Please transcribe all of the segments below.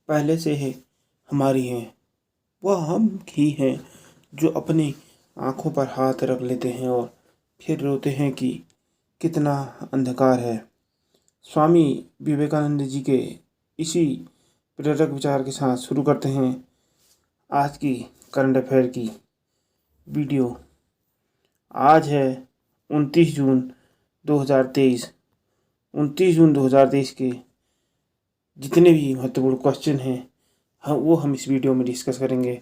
पहले से है हमारी हैं। वह हम ही हैं जो अपनी आँखों पर हाथ रख लेते हैं और फिर रोते हैं कि कितना अंधकार है। स्वामी विवेकानंद जी के इसी प्रेरक विचार के साथ शुरू करते हैं आज की करंट अफेयर की वीडियो। आज है 29 जून 2023। 29 जून 2023 के जितने भी महत्वपूर्ण क्वेश्चन हैं वो हम इस वीडियो में डिस्कस करेंगे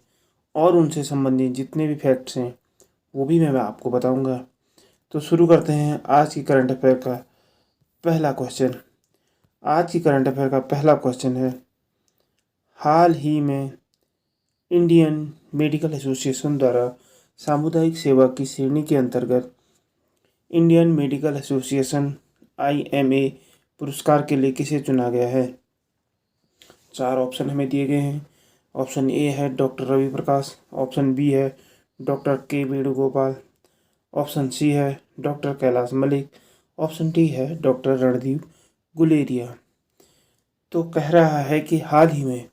और उनसे संबंधित जितने भी फैक्ट्स हैं वो भी मैं आपको बताऊंगा। तो शुरू करते हैं आज की करंट अफेयर का पहला क्वेश्चन। आज की करंट अफेयर का पहला क्वेश्चन है, हाल ही में इंडियन मेडिकल एसोसिएशन द्वारा सामुदायिक सेवा की श्रेणी के अंतर्गत इंडियन मेडिकल एसोसिएशन IMA पुरस्कार के लिए किसे चुना गया है? 4 ऑप्शन हमें दिए गए हैं। ऑप्शन ए है doctor Ravi Prakash, option B है डॉक्टर के वेणुगोपाल, ऑप्शन सी है doctor Kailash Malik, option D है डॉक्टर रणदीप गुलेरिया। तो कह रहा है कि हाल ही में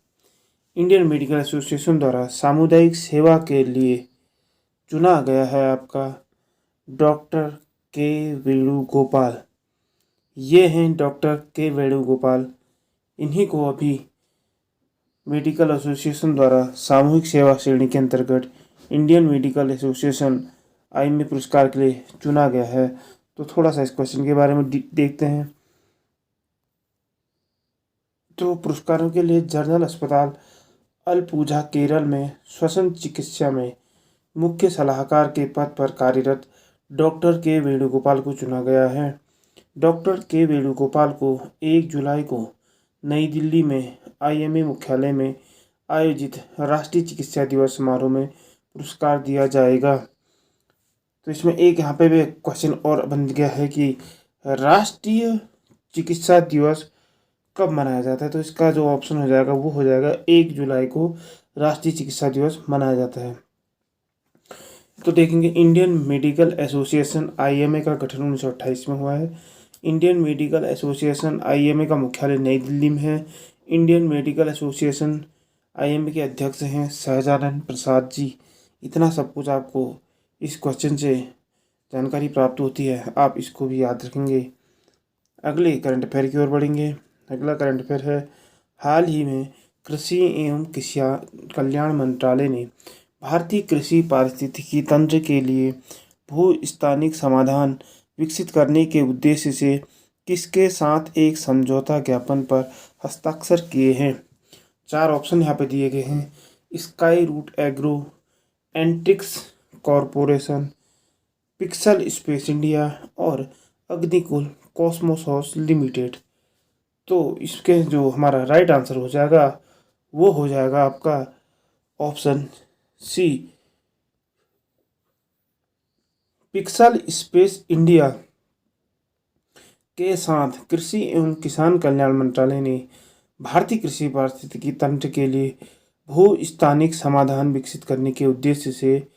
इंडियन मेडिकल एसोसिएशन द्वारा सामुदायिक सेवा के लिए चुना गया है आपका डॉक्टर के वेणुगोपाल। ये हैं डॉक्टर के वेणुगोपाल। इन्हीं को अभी मेडिकल एसोसिएशन द्वारा सामूहिक सेवा श्रेणी के अंतर्गत इंडियन मेडिकल एसोसिएशन IMA पुरस्कार के लिए चुना गया है। तो थोड़ा सा इस क्वेश्चन के बारे में देखते हैं। तो पुरस्कारों के लिए जनरल अस्पताल अलपुझा केरल में श्वसन चिकित्सा में मुख्य सलाहकार के पद पर कार्यरत डॉक्टर के वेणुगोपाल को चुना गया है। डॉक्टर के वेणुगोपाल को 1 जुलाई को नई दिल्ली में IMA मुख्यालय में आयोजित राष्ट्रीय चिकित्सा दिवस समारोह में पुरस्कार दिया जाएगा। तो इसमें एक यहाँ पे भी क्वेश्चन और बन गया है कि राष्ट्रीय चिकित्सा दिवस कब मनाया जाता है? तो इसका जो ऑप्शन हो जाएगा वो हो जाएगा 1 जुलाई को राष्ट्रीय चिकित्सा दिवस मनाया जाता है। तो देखेंगे इंडियन मेडिकल एसोसिएशन IMA का गठन 1928 में हुआ है। इंडियन मेडिकल एसोसिएशन IMA का मुख्यालय नई दिल्ली में है। इंडियन मेडिकल एसोसिएशन IMA के अध्यक्ष हैं सहजानंद प्रसाद जी। इतना सब कुछ आपको इस क्वेश्चन से जानकारी प्राप्त होती है, आप इसको भी याद रखेंगे। अगले करंट अफेयर की ओर बढ़ेंगे। अगला करंट अफेयर है, हाल ही में कृषि एवं किसान कल्याण मंत्रालय ने भारतीय कृषि पारिस्थितिकी तंत्र के लिए भू-स्थानिक समाधान विकसित करने के उद्देश्य से किसके साथ एक समझौता ज्ञापन पर हस्ताक्षर किए हैं? 4 ऑप्शन यहाँ पे दिए गए हैं। स्काई रूट एग्रो, Antrix corporation, Pixxel space India और अग्निकुल कॉस्मोसॉस लिमिटेड। तो इसके जो हमारा राइट आंसर हो जाएगा वो हो जाएगा आपका option C, Pixxel space India के साथ कृषि एवं किसान कल्याण मंत्रालय ने भारतीय कृषि पारिस्थितिकी तंत्र के लिए भू-स्थानिक समाधान विकसित करने के उद्देश्य से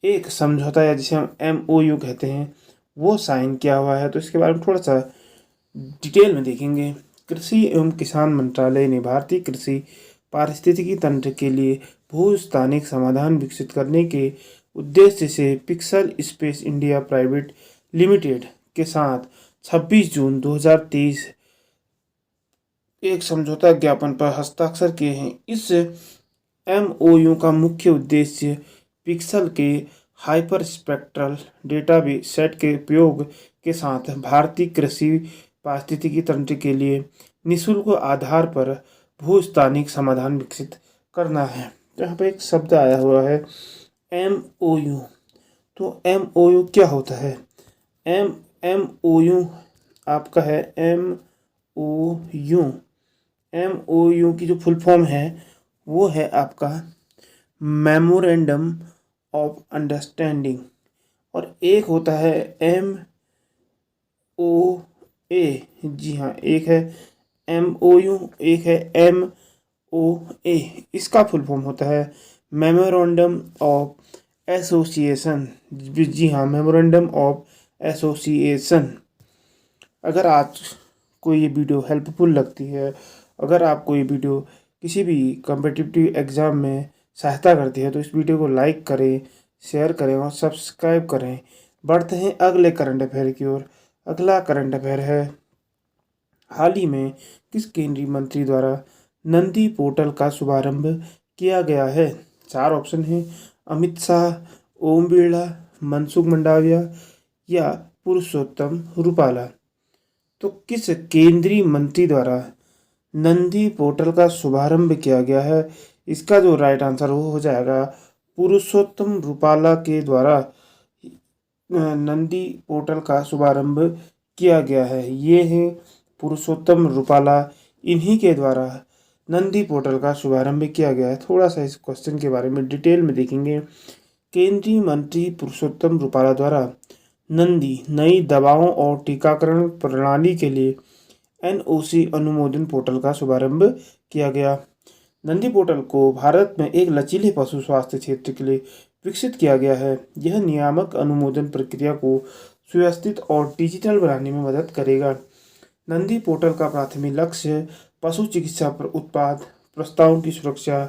एक समझौता या जिसे हम MOU कहते हैं वो साइन किया हुआ है। तो इसके बारे में थोड़ा सा डिटेल में देखेंगे। कृषि एवं किसान मंत्रालय ने भारतीय कृषि पारिस्थितिकी तंत्र के लिए भू-स्थानिक समाधान विकसित करने के उद्देश्य से pixel space India private limited के साथ 26 जून 2023 एक समझौता ज्ञापन पर हस्ताक्षर किए हैं। इस MOU का मुख्य उद्देश्य पिक्सल के हाइपर स्पेक्ट्रल डेटा सेट के उपयोग के साथ भारतीय कृषि पारिस्थितिकी तंत्र के लिए निःशुल्क आधार पर भू-स्थानिक समाधान विकसित करना है। तो यहाँ पे एक शब्द आया हुआ है MOU। तो MOU क्या होता है? MOU आपका है MOU की जो फुल फॉर्म है वो है आपका मेमोरेंडम ऑफ अंडरस्टैंडिंग, और एक होता है MOA। जी हाँ, एक है MOU, एक है MOA। इसका फुल फॉर्म होता है मेमोरेंडम ऑफ एसोसिएशन। जी हाँ, मेमोरेंडम ऑफ एसोसिएशन। अगर आज कोई ये वीडियो हेल्पफुल लगती है, अगर आपको ये वीडियो किसी भी कम्पिटिटिव एग्ज़ाम में सहायता करती है, तो इस वीडियो को लाइक करें, शेयर करें और सब्सक्राइब करें। बढ़ते हैं अगले करंट अफेयर की ओर। अगला करंट अफेयर है, हाल ही में किस केंद्रीय मंत्री द्वारा नंदी पोर्टल का शुभारंभ किया गया है? 4 ऑप्शन हैं, अमित शाह, ओम बिरला, मनसुख मंडाविया या पुरुषोत्तम रूपाला। तो किस केंद्रीय मंत्री द्वारा नंदी पोर्टल का शुभारंभ किया गया है? इसका जो राइट आंसर वो हो जाएगा पुरुषोत्तम रूपाला के द्वारा नंदी पोर्टल का शुभारंभ किया गया है। ये है पुरुषोत्तम रूपाला, इन्हीं के द्वारा नंदी पोर्टल का शुभारंभ किया गया है। थोड़ा सा इस क्वेश्चन के बारे में डिटेल में देखेंगे। केंद्रीय मंत्री पुरुषोत्तम रूपाला द्वारा नंदी नई दवाओं और टीकाकरण प्रणाली के लिए एनओसी अनुमोदन पोर्टल का शुभारंभ किया गया। नंदी पोर्टल को भारत में एक लचीले पशु स्वास्थ्य क्षेत्र के लिए विकसित किया गया है। यह नियामक अनुमोदन प्रक्रिया को सुव्यवस्थित और डिजिटल बनाने में मदद करेगा। नंदी पोर्टल का प्राथमिक लक्ष्य पशु चिकित्सा उत्पाद प्रस्तावों की सुरक्षा,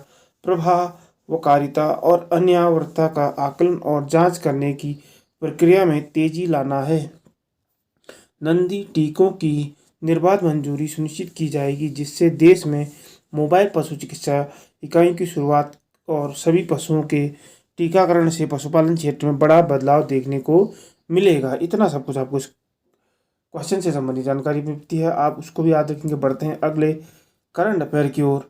प्रभावकारिता और अनिवार्यता का आकलन और जांच करने की प्रक्रिया में तेजी लाना है। नंदी टीकों की निर्बाध मंजूरी सुनिश्चित की जाएगी, जिससे देश में मोबाइल पशु चिकित्सा इकाइयों की शुरुआत और सभी पशुओं के टीकाकरण से पशुपालन क्षेत्र में बड़ा बदलाव देखने को मिलेगा। इतना सब कुछ आपको क्वेश्चन से संबंधित जानकारी मिलती है, आप उसको भी याद रखेंगे। बढ़ते हैं अगले करंट अफेयर की ओर।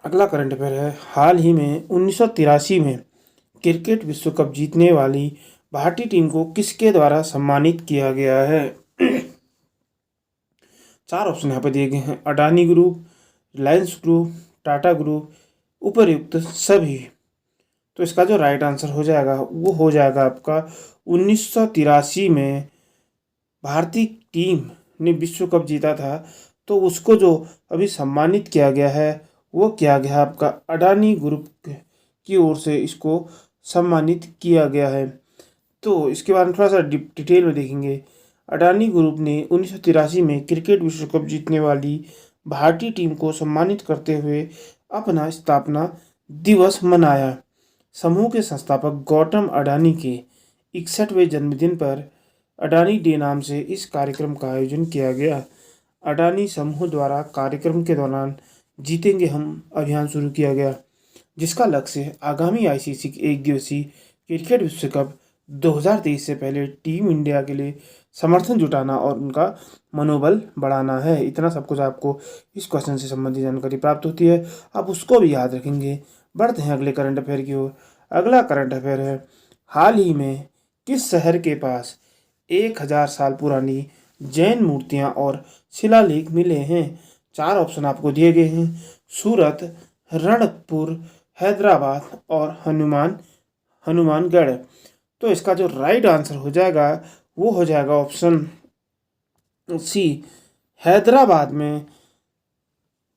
अगला करंट अफेयर है, हाल ही में 1983 में क्रिकेट विश्व कप जीतने वाली भारतीय टीम को किसके द्वारा सम्मानित किया गया है? 4 ऑप्शन यहाँ पर दिए गए हैं, Adani group, Reliance group, Tata group, उपर्युक्त सभी। तो इसका जो राइट आंसर हो जाएगा वो हो जाएगा आपका 1983 में भारतीय टीम ने विश्व कप जीता था, तो उसको जो अभी सम्मानित किया गया है वो किया गया आपका अडानी ग्रुप की ओर से इसको सम्मानित किया गया है। तो इसके बारे में थोड़ा सा डिटेल में देखेंगे। अडानी ग्रुप ने 1983 में क्रिकेट विश्व कप जीतने वाली भारतीय टीम को सम्मानित करते हुए अपना स्थापना दिवस मनाया। समूह के संस्थापक गौतम अडानी के 61वें जन्मदिन पर अडानी डे नाम से इस कार्यक्रम का आयोजन किया गया। अडानी समूह द्वारा कार्यक्रम के दौरान जीतेंगे हम अभियान शुरू किया गया, जिसका लक्ष्य आगामी आईसीसी एक दिवसीय क्रिकेट विश्व कप 2023 से पहले टीम इंडिया के लिए समर्थन जुटाना और उनका मनोबल बढ़ाना है। इतना सब कुछ आपको इस क्वेश्चन से संबंधित जानकारी प्राप्त होती है, आप उसको भी याद रखेंगे। बढ़ते हैं अगले करंट अफेयर की ओर। अगला करंट अफेयर है, हाल ही में किस शहर के पास 1000 साल पुरानी जैन मूर्तियां और शिलालेख मिले हैं? 4 ऑप्शन आपको दिए गए हैं, सूरत, रणकपुर, हैदराबाद और हनुमानगढ़। तो इसका जो राइट आंसर हो जाएगा वो हो जाएगा ऑप्शन सी, हैदराबाद में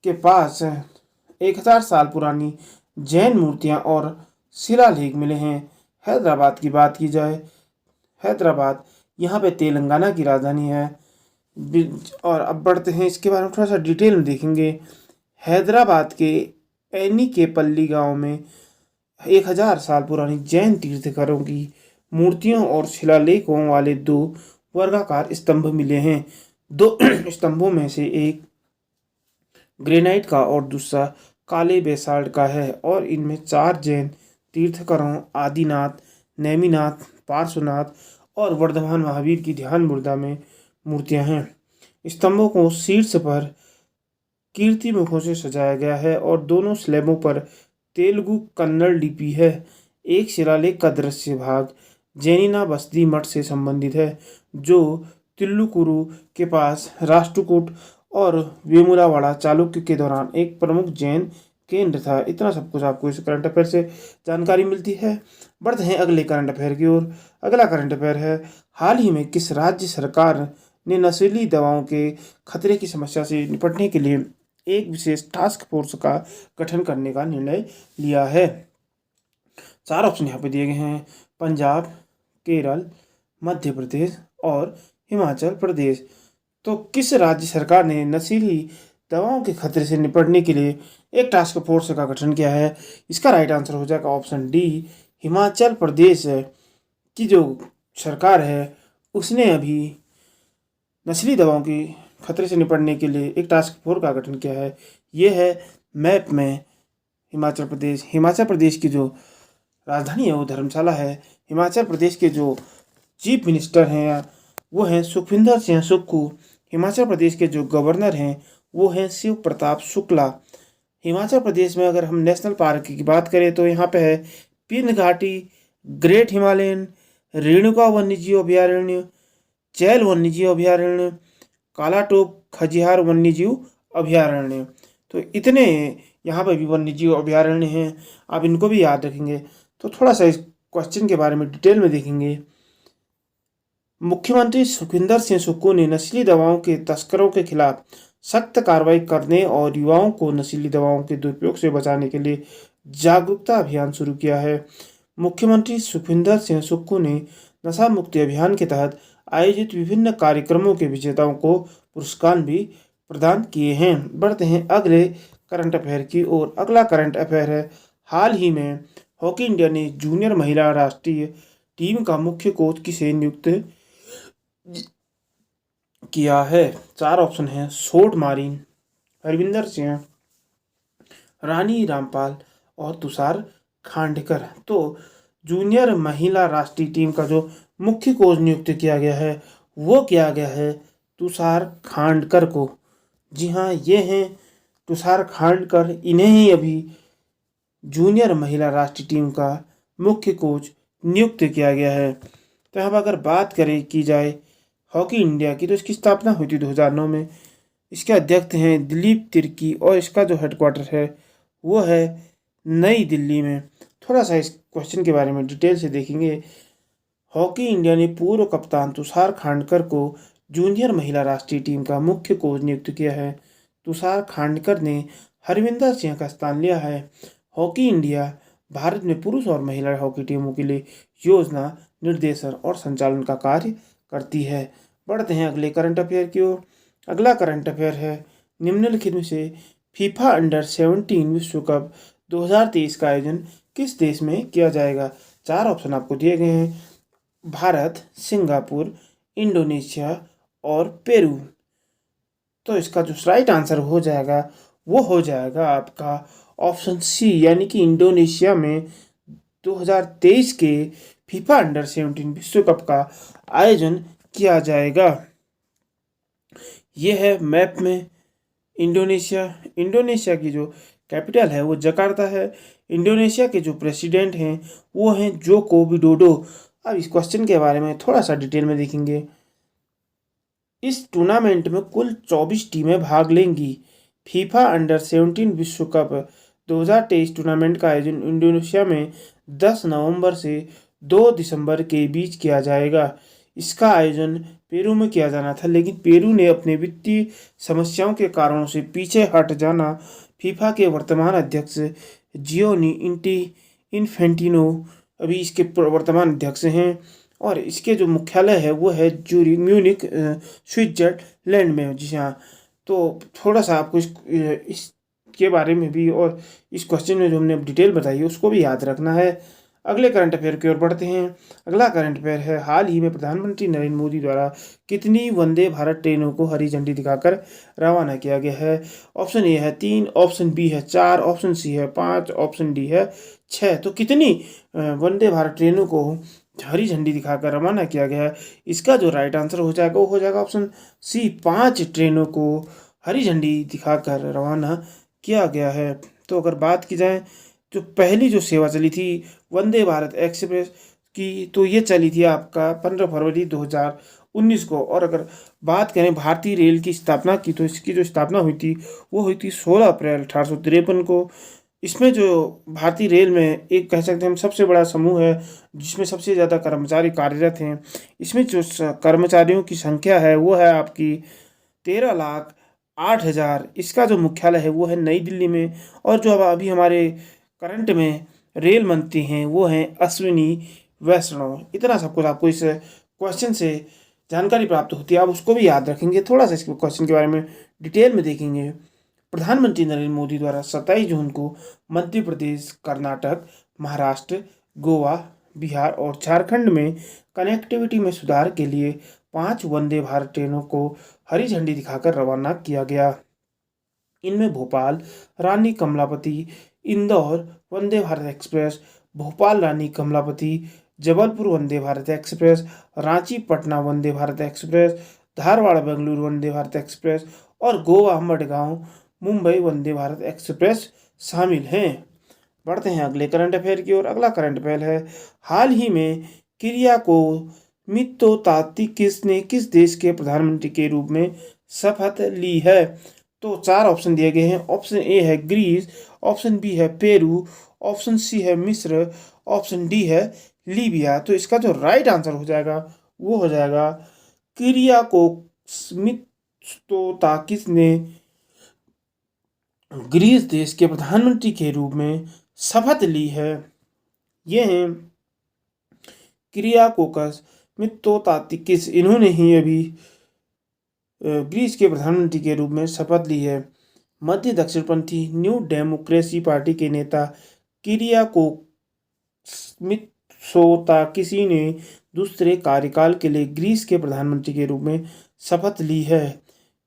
के पास 1000 साल पुरानी जैन मूर्तियां और शिलालेख मिले हैं। हैदराबाद की बात की जाए, हैदराबाद यहाँ पे तेलंगाना की राजधानी है। और अब बढ़ते हैं इसके बारे में थोड़ा सा डिटेल में देखेंगे। हैदराबाद के एनी के पल्ली गांव में 1000 साल पुरानी जैन तीर्थंकरों की मूर्तियों और शिलालेखों वाले 2 वर्गाकार स्तंभ मिले हैं। 2 स्तंभों में से एक ग्रेनाइट का और दूसरा काले बेसाल्ट का है और इनमें 4 जैन तीर्थंकरों आदिनाथ, नेमिनाथ, पार्श्वनाथ और वर्धमान महावीर की ध्यान मुद्रा में मूर्तियां हैं। स्तंभों को शीर्ष पर कीर्ति मुखों से सजाया गया है और दोनों स्लैबों पर तेलुगु कन्नड़ लिपि है। एक शिलालेख का दृश्य भाग जैनिना बस्ती मठ से संबंधित है, जो तिल्लुकुरु के पास राष्ट्रकूट और वेमुलावाड़ा चालुक्य के दौरान एक प्रमुख जैन केंद्र था। इतना सब कुछ आपको इस करंट अफेयर से जानकारी मिलती है। बढ़ते हैं अगले करंट अफेयर की ओर। अगला करंट अफेयर है, हाल ही में किस राज्य सरकार ने नशीली दवाओं के खतरे की समस्या से निपटने के लिए एक विशेष टास्क फोर्स का गठन करने का निर्णय लिया है? 4 ऑप्शन यहाँ पे दिए गए हैं, पंजाब, केरल, मध्य प्रदेश और हिमाचल प्रदेश। तो किस राज्य सरकार ने नशीली दवाओं के खतरे से निपटने के लिए एक टास्क फोर्स का गठन किया है। इसका राइट आंसर हो जाएगा ऑप्शन डी, हिमाचल प्रदेश की जो सरकार है उसने अभी नस्ली दवाओं की खतरे से निपटने के लिए एक टास्क फोर्स का गठन किया है। ये है मैप में हिमाचल प्रदेश की जो राजधानी है वो धर्मशाला है। हिमाचल प्रदेश के जो चीफ मिनिस्टर हैं वो हैं सुखविंदर सिंह सुक्खू। हिमाचल प्रदेश के जो गवर्नर हैं वो हैं शिव प्रताप शुक्ला। हिमाचल प्रदेश में अगर हम नेशनल पार्क की बात करें तो यहाँ पे है पिंद घाटी, ग्रेट हिमालयन, रेणुका वन्यजीव अभयारण्य, चैल वन्यजीव अभयारण्य, कालाटोप खजियार वन्यजीव अभयारण्य। तो इतने यहाँ पर भी वन्यजीव अभयारण्य हैं, आप इनको भी याद रखेंगे। तो थोड़ा सा इस क्वेश्चन के बारे में डिटेल में देखेंगे। मुख्यमंत्री सुखविंदर सिंह सुक्खू ने नशीली दवाओं के तस्करों के खिलाफ सख्त कार्रवाई करने और युवाओं को नशीली दवाओं के दुरुपयोग से बचाने के लिए जागरूकता अभियान शुरू किया है। मुख्यमंत्री सुखविंदर सिंह सुक्खू ने नशा मुक्ति अभियान के तहत आयोजित विभिन्न कार्यक्रमों के विजेताओं को पुरस्कार भी प्रदान किए हैं। बढ़ते हैं अगले करंट अफेयर की ओर। अगला करंट अफेयर है, हाल ही में हॉकी इंडिया ने जूनियर महिला राष्ट्रीय टीम का मुख्य कोच किसे नियुक्त किया है? 4 ऑप्शन है, शोट मारिन, हरविंदर सिंह, रानी रामपाल और तुषार खांडकर। तो जूनियर महिला राष्ट्रीय टीम का जो मुख्य कोच नियुक्त किया गया है वो किया गया है तुषार खांडकर को। जी हाँ, ये हैं तुषार खांडकर। इन्हें ही अभी जूनियर महिला राष्ट्रीय टीम का मुख्य कोच नियुक्त किया गया है। तो यहाँ पर अगर बात की जाए हॉकी इंडिया की, तो इसकी स्थापना हुई थी 2009 में। इसके अध्यक्ष हैं दिलीप तिर्की और इसका जो हेडक्वार्टर है वो है नई दिल्ली में। थोड़ा सा इस क्वेश्चन के बारे में डिटेल से देखेंगे। हॉकी इंडिया ने पूर्व कप्तान तुषार खांडकर को जूनियर महिला राष्ट्रीय टीम का मुख्य कोच नियुक्त किया है। तुषार खांडकर ने हरविंदर सिंह का स्थान लिया है। हॉकी इंडिया भारत में पुरुष और महिला हॉकी टीमों के लिए योजना, निर्देशन और संचालन का कार्य करती है। बढ़ते हैं अगले करंट अफेयर की ओर। अगला करंट अफेयर है, निम्नलिखित में से फीफा अंडर 17 विश्व कप 2023 का आयोजन किस देश में किया जाएगा? 4 ऑप्शन आपको दिए गए हैं, भारत, सिंगापुर, इंडोनेशिया और पेरू। तो इसका जो राइट आंसर हो जाएगा वो हो जाएगा आपका ऑप्शन सी, यानी कि इंडोनेशिया में 2023 के फीफा अंडर 17 विश्व कप का आयोजन किया जाएगा। ये है मैप में इंडोनेशिया की जो कैपिटल है वो जकार्ता है। इंडोनेशिया के जो प्रेसिडेंट हैं वो हैं जोको विडोडो। अब इस क्वेश्चन के बारे में थोड़ा सा डिटेल में देखेंगे। इस टूर्नामेंट में कुल 24 टीमें भाग लेंगी। फीफा अंडर 17 विश्व कप 2023 टूर्नामेंट का आयोजन इंडोनेशिया में 10 नवंबर से 2 दिसंबर के बीच किया जाएगा। इसका आयोजन पेरू में किया जाना था, लेकिन पेरू ने अपने वित्तीय समस्याओं के कारणों से पीछे हट जाना। फीफा के वर्तमान अध्यक्ष जियोनी इन्फेंटिनो अभी इसके वर्तमान अध्यक्ष हैं और इसके जो मुख्यालय है वो है म्यूनिक स्विट्जरलैंड में। जी हाँ, तो थोड़ा सा आपको इसके बारे में भी और इस क्वेश्चन में जो हमने डिटेल बताई है उसको भी याद रखना है। अगले करंट अफेयर की ओर बढ़ते हैं। अगला करंट अफेयर है, हाल ही में प्रधानमंत्री नरेंद्र मोदी द्वारा कितनी वंदे भारत ट्रेनों को हरी झंडी दिखाकर रवाना किया गया है? ऑप्शन ए है 3, ऑप्शन बी है 4, ऑप्शन सी है 5, ऑप्शन डी है 6। तो कितनी वंदे भारत ट्रेनों को हरी झंडी दिखाकर रवाना किया गया है? इसका जो राइट आंसर हो जाएगा वो हो जाएगा ऑप्शन सी, 5 ट्रेनों को हरी झंडी दिखाकर रवाना किया गया है। तो अगर बात की जाए जो पहली जो सेवा चली थी वंदे भारत एक्सप्रेस की, तो ये चली थी आपका 15 फरवरी 2019 को। और अगर बात करें भारतीय रेल की स्थापना की, तो इसकी जो स्थापना हुई थी वो हुई थी 16 अप्रैल 1853 को। इसमें जो भारतीय रेल में एक कह सकते हैं हम सबसे बड़ा समूह है जिसमें सबसे ज़्यादा कर्मचारी कार्यरत हैं। इसमें जो कर्मचारियों की संख्या है वो है आपकी 13,08,000। इसका जो मुख्यालय है वो है नई दिल्ली में। और जो अब अभी हमारे करंट में रेल मंत्री हैं वो हैं अश्विनी वैष्णव। इतना सब कुछ आपको इस क्वेश्चन से जानकारी प्राप्त होती है, आप उसको भी याद रखेंगे। थोड़ा सा इस क्वेश्चन के बारे में डिटेल में देखेंगे। प्रधानमंत्री नरेंद्र मोदी द्वारा 27 जून को मध्य प्रदेश, कर्नाटक, महाराष्ट्र, गोवा, बिहार और झारखंड में कनेक्टिविटी में सुधार के लिए 5 वंदे भारत ट्रेनों को हरी झंडी दिखाकर रवाना किया गया। इनमें भोपाल रानी कमलापति इंदौर वंदे भारत एक्सप्रेस, भोपाल रानी Kamlapati, Jabalpur Vande Bharat express, Ranchi Patna Vande Bharat express, Dharwad Bengaluru Vande Bharat express और गोवा मडगांव मुंबई वंदे भारत एक्सप्रेस शामिल हैं। बढ़ते हैं अगले करंट अफेयर की ओर। अगला करंट अफेयर है, हाल ही में किरियाको मित्सोताकिस ने किस देश के प्रधानमंत्री के रूप में शपथ ली है? तो 4 ऑप्शन दिए गए हैं। ऑप्शन ए है ग्रीस, ऑप्शन बी है पेरू, ऑप्शन सी है मिस्र, ऑप्शन डी है लीबिया। तो इसका जो राइट आंसर हो जाएगा वो हो जाएगा किरियाकोस मित्सोताकिस ने ग्रीस देश के प्रधानमंत्री के रूप में शपथ ली है। ये हैं किरियाकोस मित्सोताकिस, इन्होंने ही अभी ग्रीस के प्रधानमंत्री के रूप में शपथ ली है। मध्य दक्षिणपंथी न्यू डेमोक्रेसी पार्टी के नेता किरियाकोस मित्सोताकिस ने दूसरे कार्यकाल के लिए ग्रीस के प्रधानमंत्री के रूप में शपथ ली है।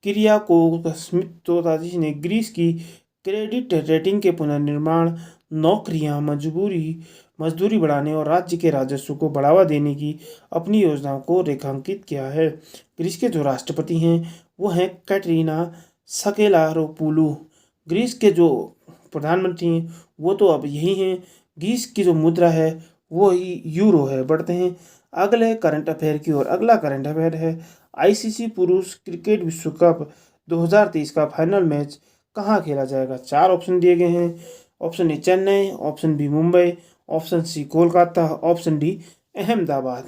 किरियाकोस मित्सोताकिस ने ग्रीस की क्रेडिट रेटिंग के पुनर्निर्माण, नौकरियां, मजदूरी बढ़ाने और राज्य के राजस्व को बढ़ावा देने की अपनी योजनाओं को रेखांकित किया है। ग्रीस के जो राष्ट्रपति हैं वो हैं कैटरीना सकेलारोपूलू। ग्रीस के जो प्रधानमंत्री हैं वो तो अब यही हैं। ग्रीस की जो मुद्रा है वो ही यूरो है। बढ़ते हैं अगले करंट अफेयर की ओर। अगला करंट अफेयर है, आईसीसी पुरुष क्रिकेट विश्व कप 2023 का फाइनल मैच कहाँ खेला जाएगा? 4 ऑप्शन दिए गए हैं। Option A Chennai, option B Mumbai, option C Kolkata, option D Ahmedabad.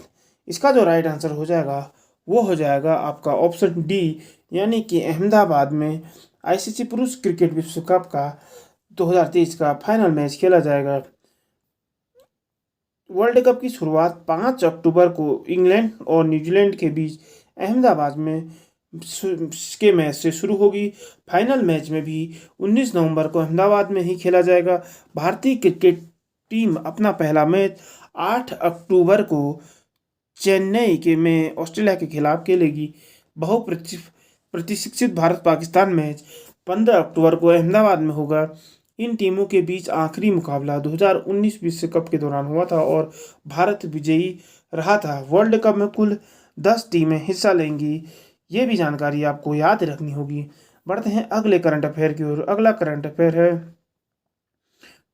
इसका जो राइट आंसर हो जाएगा वो हो जाएगा आपका ऑप्शन डी, यानी कि अहमदाबाद में आईसीसी पुरुष क्रिकेट विश्व कप का 2023 का फाइनल मैच खेला जाएगा। वर्ल्ड कप की शुरुआत 5 अक्टूबर को इंग्लैंड और न्यूजीलैंड के बीच अहमदाबाद में के मैच से शुरू होगी। फाइनल मैच में भी 19 नवंबर को अहमदाबाद में ही खेला जाएगा। भारतीय क्रिकेट टीम अपना पहला मैच 8 अक्टूबर को चेन्नई के में ऑस्ट्रेलिया के खिलाफ खेलेगी। बहुप्रतीक्षित भारत पाकिस्तान मैच 15 अक्टूबर को अहमदाबाद में होगा। इन टीमों के बीच आखिरी मुकाबला 2019 विश्व कप के दौरान हुआ था और भारत विजयी रहा था। वर्ल्ड कप में कुल 10 टीमें हिस्सा लेंगी। ये भी जानकारी आपको याद रखनी होगी। बढ़ते हैं अगले करंट अफेयर की ओर। अगला करंट अफेयर है,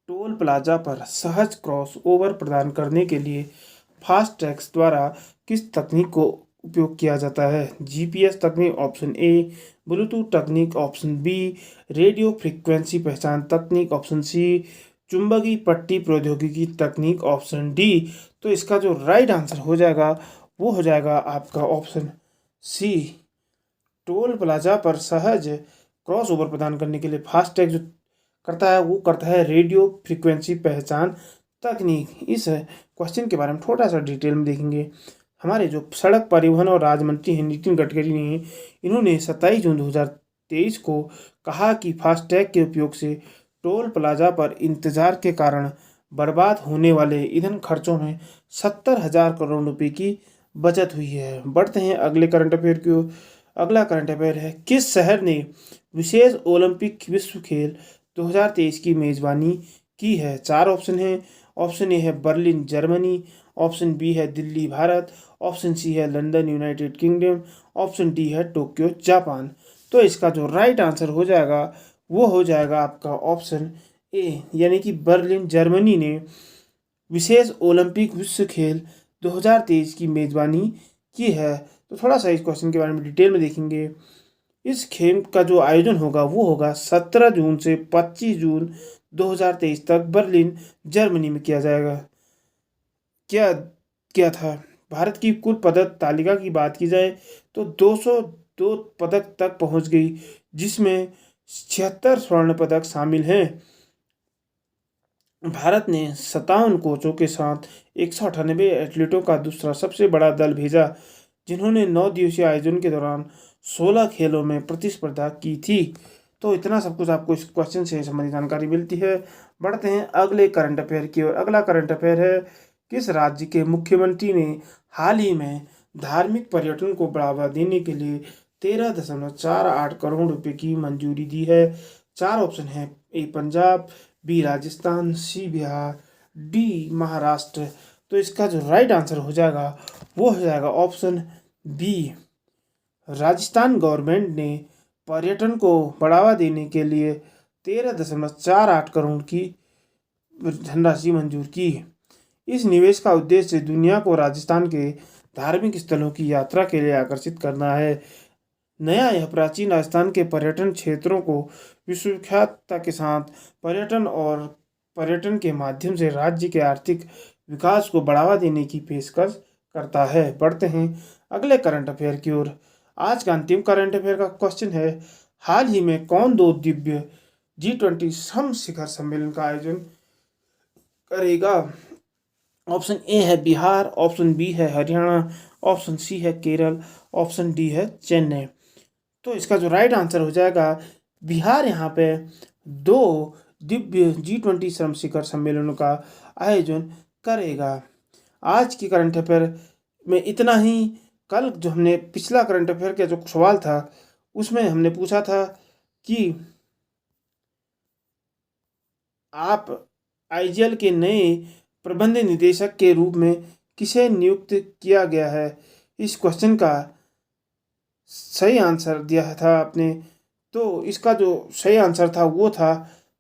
टोल प्लाजा पर सहज क्रॉस ओवर प्रदान करने के लिए फास्ट टैग्स द्वारा किस तकनीक को उपयोग किया जाता है? जीपीएस तकनीक ऑप्शन ए, ब्लूटूथ तकनीक ऑप्शन बी, रेडियो फ्रीक्वेंसी पहचान तकनीक ऑप्शन सी, चुंबकीय पट्टी प्रौद्योगिकी तकनीक ऑप्शन डी। तो इसका जो राइट आंसर हो जाएगा वो हो जाएगा आपका ऑप्शन सी। टोल प्लाजा पर सहज क्रॉस ओवर प्रदान करने के लिए फास्टैग जो करता है वो करता है रेडियो फ्रीक्वेंसी पहचान तकनीक। इस क्वेश्चन के बारे में थोड़ा सा डिटेल में देखेंगे। हमारे जो सड़क परिवहन और राज्य मंत्री हैं नितिन गडकरी ने, इन्होंने 27 जून 2023 को कहा कि फास्टैग के उपयोग से टोल प्लाजा पर इंतजार के कारण बर्बाद होने वाले ईंधन खर्चों में 70,000 करोड़ रुपए की बचत हुई है। बढ़ते हैं अगले करंट अफेयर की ओर। अगला करंट अफेयर है, किस शहर ने विशेष ओलंपिक विश्व खेल 2023 की मेजबानी की है? 4 ऑप्शन हैं। ऑप्शन ए है बर्लिन जर्मनी, ऑप्शन बी है दिल्ली भारत, ऑप्शन सी है London United kingdom, option D है टोक्यो जापान। तो इसका जो राइट आंसर हो जाएगा वो हो जाएगा आपका ऑप्शन ए, यानी कि बर्लिन जर्मनी ने विशेष ओलंपिक विश्व खेल 2023 की मेजबानी की है। तो थोड़ा सा इस क्वेश्चन के बारे में डिटेल में देखेंगे। इस खेल का जो आयोजन होगा वो होगा 17 जून से 25 जून 2023 तक बर्लिन जर्मनी में किया जाएगा। क्या था भारत की कुल पदक तालिका की बात की जाए तो 202 पदक तक पहुंच गई, जिसमें 76 स्वर्ण पदक शामिल हैं। भारत ने 57 कोचों के साथ 198 एथलीटों का दूसरा सबसे बड़ा दल भेजा, जिन्होंने 9 दिवसीय आयोजन के दौरान 16 खेलों में प्रतिस्पर्धा की थी। तो इतना सब कुछ आपको इस क्वेश्चन से संबंधित जानकारी मिलती है। बढ़ते हैं अगले करंट अफेयर की ओर। अगला करंट अफेयर है, किस राज्य के मुख्यमंत्री ने हाल ही में धार्मिक पर्यटन को बढ़ावा देने के लिए 13.48 करोड़ रुपए की मंजूरी दी है। 4 ऑप्शन है, ए पंजाब, बी राजस्थान, सी बिहार, डी महाराष्ट्र। तो इसका जो राइट आंसर हो जाएगा वो हो जाएगा ऑप्शन बी। राजस्थान गवर्नमेंट ने पर्यटन को बढ़ावा देने के लिए 13.48 करोड़ की धनराशि मंजूर की। इस निवेश का उद्देश्य दुनिया को राजस्थान के धार्मिक स्थलों की यात्रा के लिए आकर्षित करना है। नया यह प्राचीन राजस्थान के पर्यटन क्षेत्रों को विश्वविख्यातता के साथ पर्यटन के माध्यम से राज्य के आर्थिक विकास को बढ़ावा देने की पेशकश करता है। बढ़ते हैं अगले करंट अफेयर की ओर। आज का अंतिम करंट अफेयर का क्वेश्चन है, हाल ही में कौन 2 दिव्य G20 सम शिखर सम्मेलन का आयोजन करेगा। ऑप्शन ए है बिहार, ऑप्शन बी है हरियाणा, ऑप्शन सी है केरल, ऑप्शन डी है चेन्नई। तो इसका जो राइट आंसर हो जाएगा बिहार यहाँ पे 2 दिव्य G20 श्रम शिखर सम्मेलनों का आयोजन करेगा। आज की करंट अफेयर में इतना ही। कल जो हमने पिछला करंट अफेयर का जो सवाल था उसमें हमने पूछा था कि आप आईजीएल के नए प्रबंध निदेशक के रूप में किसे नियुक्त किया गया है। इस क्वेश्चन का सही आंसर दिया था आपने। तो इसका जो सही आंसर था वो था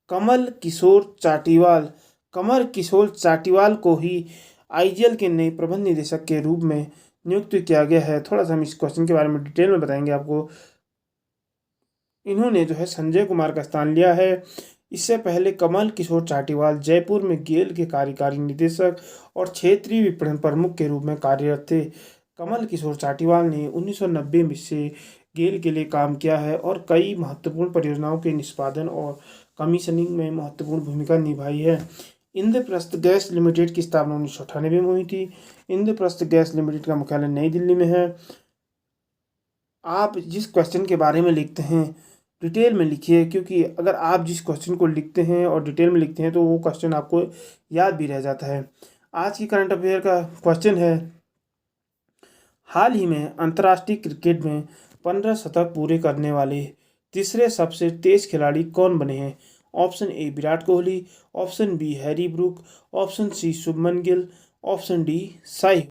कमल किशोर चाटीवाल। कमल किशोर चाटीवाल को ही आईजीएल के नए प्रबंध निदेशक के रूप में नियुक्त किया गया है। थोड़ा सा हम इस क्वेश्चन के बारे में डिटेल में बताएंगे आपको। इन्होंने जो है संजय कुमार का स्थान लिया है। इससे पहले कमल किशोर चाटीवाल जयपुर में गेल के कार्यकारी निदेशक और क्षेत्रीय विपणन प्रमुख के रूप में कार्यरत थे। कमल किशोर चाटीवाल ने 1990 में से गेल के लिए काम किया है और कई महत्वपूर्ण परियोजनाओं के निष्पादन और कमीशनिंग में महत्वपूर्ण भूमिका निभाई है। इंद्रप्रस्थ गैस लिमिटेड की स्थापना 1998 में हुई थी। इंद्रप्रस्थ गैस लिमिटेड का मुख्यालय नई दिल्ली में है। आप जिस क्वेश्चन के बारे में लिखते हैं डिटेल में लिखिए, क्योंकि अगर आप जिस क्वेश्चन को लिखते हैं और डिटेल में लिखते हैं तो वो क्वेश्चन आपको याद भी रह जाता है। आज की करंट अफेयर का क्वेश्चन है, हाल ही में अंतर्राष्ट्रीय क्रिकेट में 15 शतक पूरे करने वाले तीसरे सबसे तेज खिलाड़ी कौन बने हैं। Option A Virat Kohli, option B Harry Brook, option C Shubman Gill, option D Sai